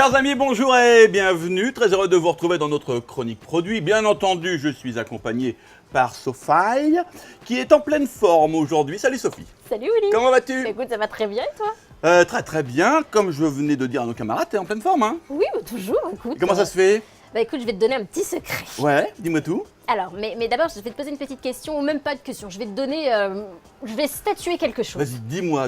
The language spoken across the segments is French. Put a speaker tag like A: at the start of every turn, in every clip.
A: Chers amis, bonjour et bienvenue. Très heureux de vous retrouver dans notre chronique produit. Bien entendu, je suis accompagné par Sophie, qui est en pleine forme aujourd'hui. Salut Sophie.
B: Salut Willy.
A: Comment vas-tu?
B: Écoute, ça va très bien et toi?
A: Très bien. Comme je venais de dire à nos camarades, t'es en pleine forme, hein?
B: Oui, toujours, écoute.
A: Comment ça se fait?
B: Bah écoute, je vais te donner un petit secret.
A: Ouais, dis-moi tout.
B: Alors, mais d'abord, je vais te poser une petite question, ou même pas de question. Je vais te donner, je vais statuer quelque chose.
A: Vas-y, dis-moi,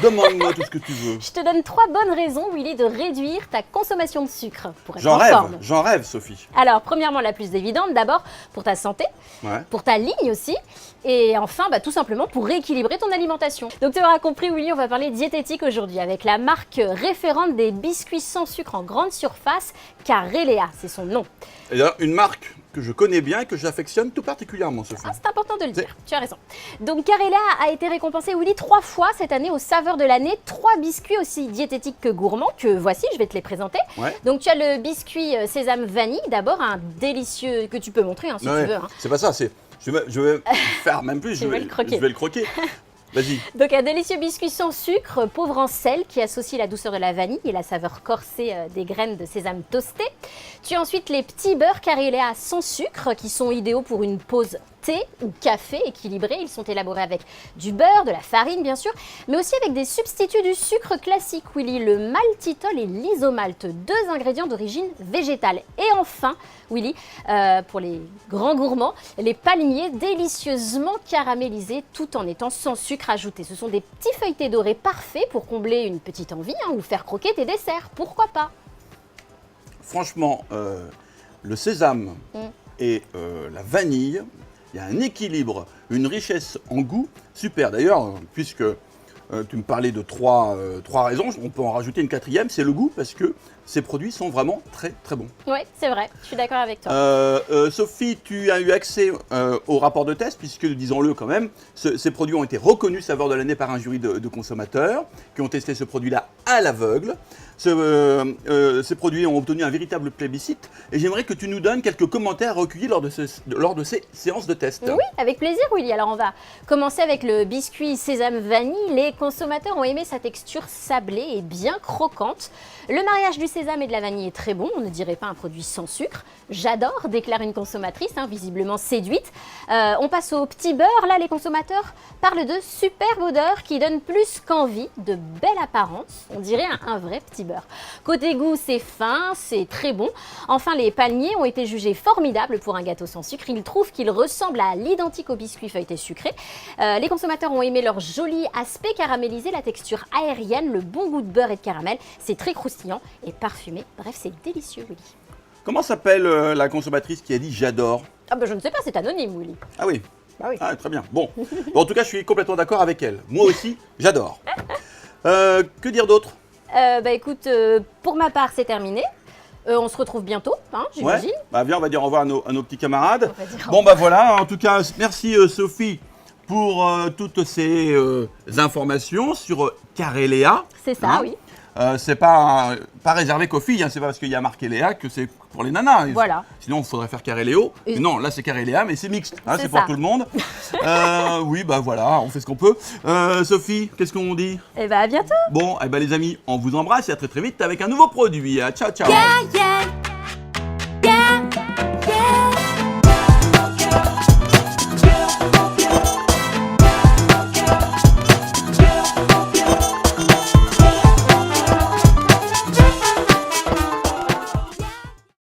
A: demande-moi tout ce que tu veux.
B: Je te donne 3 bonnes raisons, Willy, de réduire ta consommation de sucre pour être en forme.
A: J'en rêve, Sophie.
B: Alors, premièrement, la plus évidente, d'abord, pour ta santé,
A: Ouais.
B: pour ta ligne aussi, et enfin, bah, tout simplement pour rééquilibrer ton alimentation. Donc, tu auras compris, Willy, on va parler diététique aujourd'hui avec la marque référente des biscuits sans sucre en grande surface, Carelea, c'est son nom.
A: Et d'ailleurs, une marque que je connais bien et que j'affectionne tout particulièrement, Sophie.
B: Ah, c'est important de le dire, tu as raison. Donc Carelea a été récompensé, Willy, 3 fois cette année aux saveurs de l'année. 3 biscuits aussi diététiques que gourmands, que voici, je vais te les présenter.
A: Ouais.
B: Donc tu as le biscuit sésame vanille, d'abord, un délicieux que tu peux montrer hein, si
A: Ouais,
B: tu veux. Hein.
A: c'est pas ça, c'est. Je vais faire même plus,
B: Tu vas le croquer.
A: je vais le croquer. Vas-y.
B: Donc un délicieux biscuit sans sucre, pauvre en sel, qui associe la douceur de la vanille et la saveur corsée des graines de sésame toastées. Tu as ensuite les petits beurres Carelea sans sucre, qui sont idéaux pour une pause thé ou café équilibré. Ils sont élaborés avec du beurre, de la farine bien sûr, mais aussi avec des substituts du sucre classique, Willy, le maltitol et l'isomalte, 2 ingrédients d'origine végétale. Et enfin, Willy, pour les grands gourmands, les palmiers délicieusement caramélisés tout en étant sans sucre ajouté. Ce sont des petits feuilletés dorés parfaits pour combler une petite envie hein, ou faire croquer tes desserts, pourquoi pas.
A: Franchement, le sésame et la vanille, il y a un équilibre, une richesse en goût super. D'ailleurs, puisque tu me parlais de trois raisons, on peut en rajouter une 4e, c'est le goût, parce que ces produits sont vraiment très très bons.
B: Oui, c'est vrai, je suis d'accord avec toi.
A: Sophie, tu as eu accès au rapport de test, puisque, disons-le quand même, ces produits ont été reconnus saveurs de l'année par un jury de consommateurs qui ont testé ce produit-là à l'aveugle. Ces produits ont obtenu un véritable plébiscite et j'aimerais que tu nous donnes quelques commentaires recueillis lors de ces séances de test.
B: Oui, avec plaisir, Willy. Alors, on va commencer avec le biscuit sésame vanille. Les consommateurs ont aimé sa texture sablée et bien croquante. Le mariage du sésame et de la vanille est très bon. On ne dirait pas un produit sans sucre. J'adore, déclare une consommatrice, hein, visiblement séduite. On passe au petit beurre. Là, les consommateurs parlent de superbe odeur qui donne plus qu'envie, de belle apparence. On dirait un vrai petit beurre. Côté goût, c'est fin, c'est très bon. Enfin, les palmiers ont été jugés formidables pour un gâteau sans sucre. Ils trouvent qu'il ressemble à l'identique au biscuit feuilleté sucré. Les consommateurs ont aimé leur joli aspect caramélisé, la texture aérienne, le bon goût de beurre et de caramel. C'est très croustillant et parfumé. Bref, c'est délicieux, Willy.
A: Comment s'appelle la consommatrice qui a dit « j'adore » ?
B: Ah bah je ne sais pas, c'est anonyme, Willy.
A: Ah oui.
B: Bah oui.
A: Ah, très bien. Bon. En tout cas, je suis complètement d'accord avec elle. Moi aussi, j'adore. Que dire d'autre ?
B: Bah écoute, pour ma part, c'est terminé. On se retrouve bientôt, hein, j'imagine.
A: Ouais. Bah viens, on va dire au revoir à nos petits camarades.
B: On va dire au
A: Bon bah voilà, en tout cas, merci Sophie pour toutes ces informations sur Carelea.
B: C'est ça,
A: Hein.
B: oui.
A: C'est pas réservé qu'aux filles, hein. C'est pas parce qu'il y a marqué Léa que c'est pour les nanas.
B: Voilà.
A: Sinon, il faudrait faire Careléo.
B: Et-
A: Non, là c'est Carelea, mais c'est mixte, hein,
B: C'est
A: c'est pour
B: ça.
A: tout le monde. Oui, bah voilà, on fait ce qu'on peut. Sophie, qu'est-ce qu'on dit?
B: Et bah à bientôt.
A: Bon, eh ben les amis, on vous embrasse et à très très vite avec un nouveau produit. Ciao, ciao.
B: Yeah, yeah.